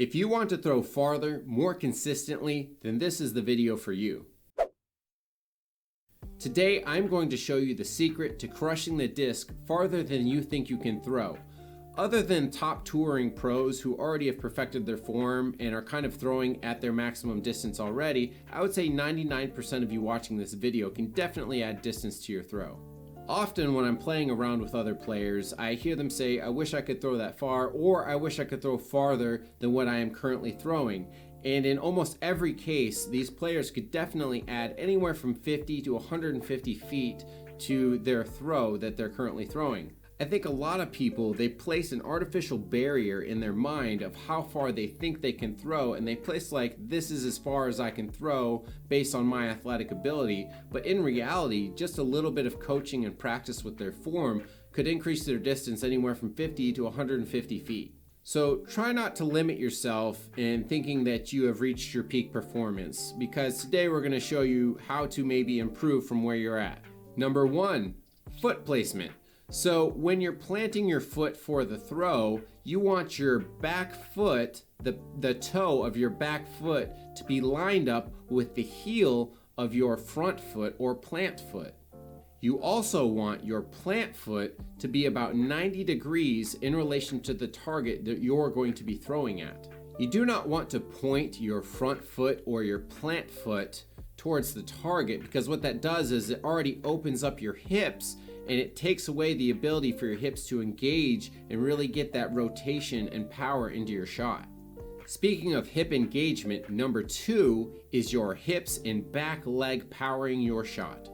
If you want to throw farther, more consistently, then this is the video for you. Today, I'm going to show you the secret to crushing the disc farther than you think you can throw. Other than top touring pros who already have perfected their form and are kind of throwing at their maximum distance already, I would say 99% of you watching this video can definitely add distance to your throw. Often when I'm playing around with other players, I hear them say, I wish I could throw that far, or I wish I could throw farther than what I am currently throwing. And in almost every case, these players could definitely add anywhere from 50 to 150 feet to their throw that they're currently throwing. I think a lot of people, they place an artificial barrier in their mind of how far they think they can throw, and they place like, this is as far as I can throw based on my athletic ability, but in reality, just a little bit of coaching and practice with their form could increase their distance anywhere from 50 to 150 feet. So try not to limit yourself in thinking that you have reached your peak performance, because today we're going to show you how to maybe improve from where you're at. Number 1, foot placement. So when you're planting your foot for the throw, you want your back foot, the toe of your back foot, to be lined up with the heel of your front foot or plant foot. You also want your plant foot to be about 90 degrees in relation to the target that you're going to be throwing at. You do not want to point your front foot or your plant foot towards the target, because what that does is it already opens up your hips and it takes away the ability for your hips to engage and really get that rotation and power into your shot. Speaking of hip engagement, number 2 is your hips and back leg powering your shot.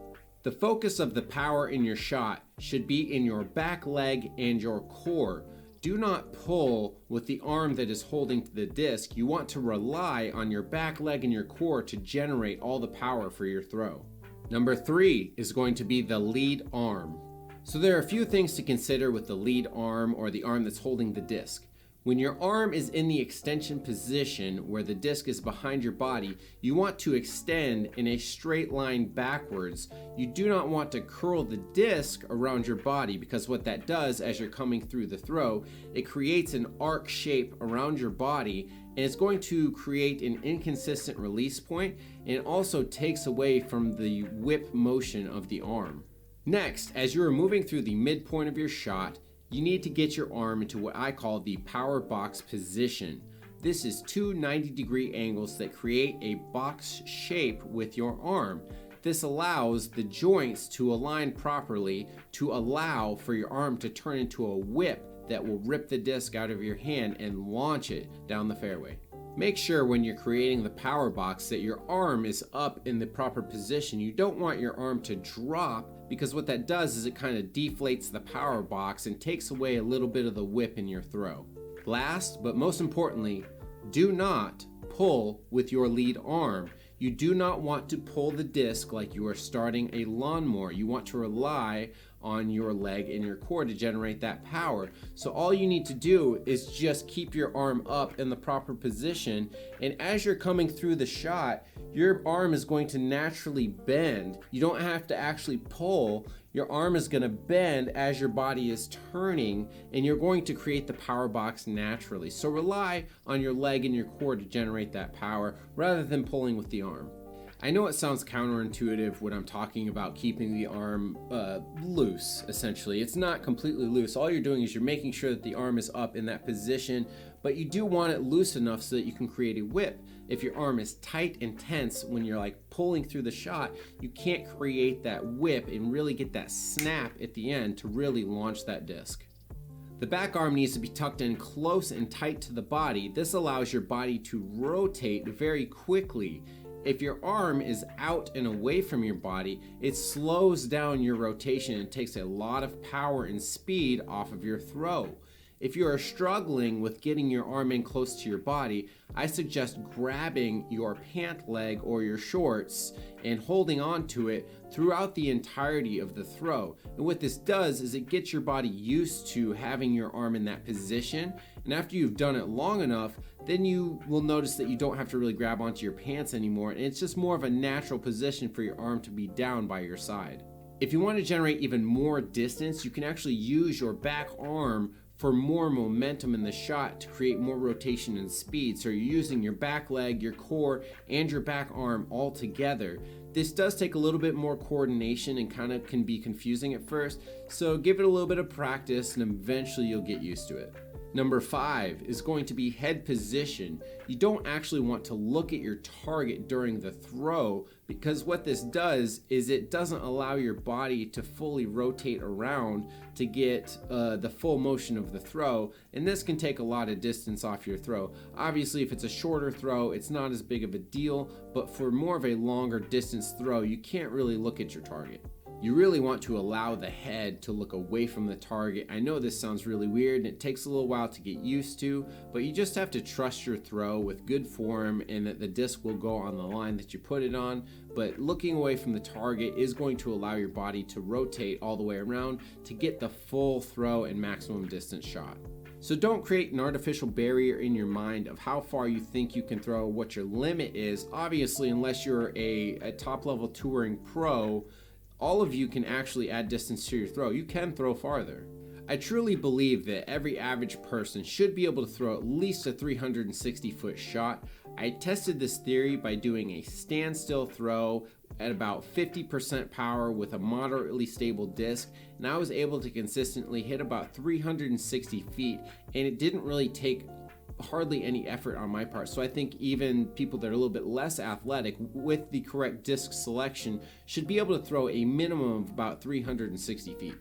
The focus of the power in your shot should be in your back leg and your core. Do not pull with the arm that is holding to the disc. You want to rely on your back leg and your core to generate all the power for your throw. Number 3 is going to be the lead arm. So there are a few things to consider with the lead arm, or the arm that's holding the disc. When your arm is in the extension position where the disc is behind your body, you want to extend in a straight line backwards. You do not want to curl the disc around your body, because what that does as you're coming through the throw, it creates an arc shape around your body, and it's going to create an inconsistent release point, and it also takes away from the whip motion of the arm. Next, as you're moving through the midpoint of your shot, you need to get your arm into what I call the power box position. This is two 90-degree angles that create a box shape with your arm. This allows the joints to align properly to allow for your arm to turn into a whip that will rip the disc out of your hand and launch it down the fairway. Make sure when you're creating the power box that your arm is up in the proper position. You don't want your arm to drop, because what that does is it kind of deflates the power box and takes away a little bit of the whip in your throw. Last, but most importantly, do not pull with your lead arm. You do not want to pull the disc like you are starting a lawnmower. You want to rely on your leg and your core to generate that power. So all you need to do is just keep your arm up in the proper position, and as you're coming through the shot, your arm is going to naturally bend. You don't have to actually pull. Your arm is going to bend as your body is turning, and you're going to create the power box naturally. So rely on your leg and your core to generate that power rather than pulling with the arm. I know it sounds counterintuitive when I'm talking about keeping the arm loose, essentially. It's not completely loose. All you're doing is you're making sure that the arm is up in that position, but you do want it loose enough so that you can create a whip. If your arm is tight and tense when you're like pulling through the shot, you can't create that whip and really get that snap at the end to really launch that disc. The back arm needs to be tucked in close and tight to the body. This allows your body to rotate very quickly. If your arm is out and away from your body, it slows down your rotation and takes a lot of power and speed off of your throw. If you are struggling with getting your arm in close to your body, I suggest grabbing your pant leg or your shorts and holding on to it throughout the entirety of the throw. And what this does is it gets your body used to having your arm in that position. And after you've done it long enough, then you will notice that you don't have to really grab onto your pants anymore. And it's just more of a natural position for your arm to be down by your side. If you want to generate even more distance, you can actually use your back arm for more momentum in the shot to create more rotation and speed. So you're using your back leg, your core, and your back arm all together. This does take a little bit more coordination and kind of can be confusing at first, so give it a little bit of practice and eventually you'll get used to it. Number 5 is going to be head position. You don't actually want to look at your target during the throw, because what this does is it doesn't allow your body to fully rotate around to get the full motion of the throw, and this can take a lot of distance off your throw. Obviously, if it's a shorter throw, it's not as big of a deal, but for more of a longer distance throw, you can't really look at your target. You really want to allow the head to look away from the target. I know this sounds really weird and it takes a little while to get used to, but you just have to trust your throw with good form and that the disc will go on the line that you put it on. But looking away from the target is going to allow your body to rotate all the way around to get the full throw and maximum distance shot. So don't create an artificial barrier in your mind of how far you think you can throw, what your limit is. Obviously, unless you're a top-level touring pro, all of you can actually add distance to your throw. You can throw farther. I truly believe that every average person should be able to throw at least a 360-foot shot. I tested this theory by doing a standstill throw at about 50% power with a moderately stable disc, and I was able to consistently hit about 360 feet, and it didn't really take hardly any effort on my part. So I think even people that are a little bit less athletic with the correct disc selection should be able to throw a minimum of about 360 feet.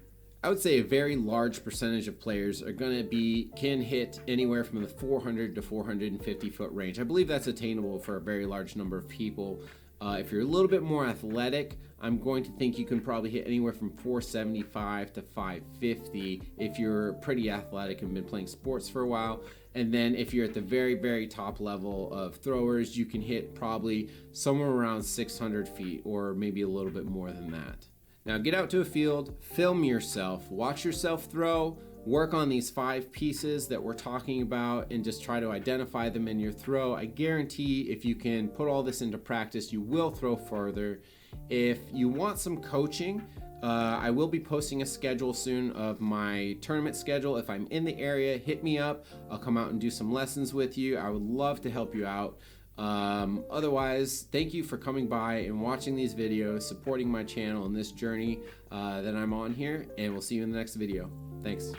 I would say a very large percentage of players are can hit anywhere from the 400 to 450 foot range. I believe that's attainable for a very large number of people. If you're a little bit more athletic, I'm going to think you can probably hit anywhere from 475 to 550 if you're pretty athletic and been playing sports for a while. And then if you're at the very, very top level of throwers, you can hit probably somewhere around 600 feet or maybe a little bit more than that. Now get out to a field, film yourself, watch yourself throw, work on these 5 pieces that we're talking about and just try to identify them in your throw. I guarantee if you can put all this into practice, you will throw farther. If you want some coaching, I will be posting a schedule soon of my tournament schedule. If I'm in the area, hit me up. I'll come out and do some lessons with you. I would love to help you out. Otherwise, thank you for coming by and watching these videos, supporting my channel in this journey that I'm on here, and we'll see you in the next video. Thanks.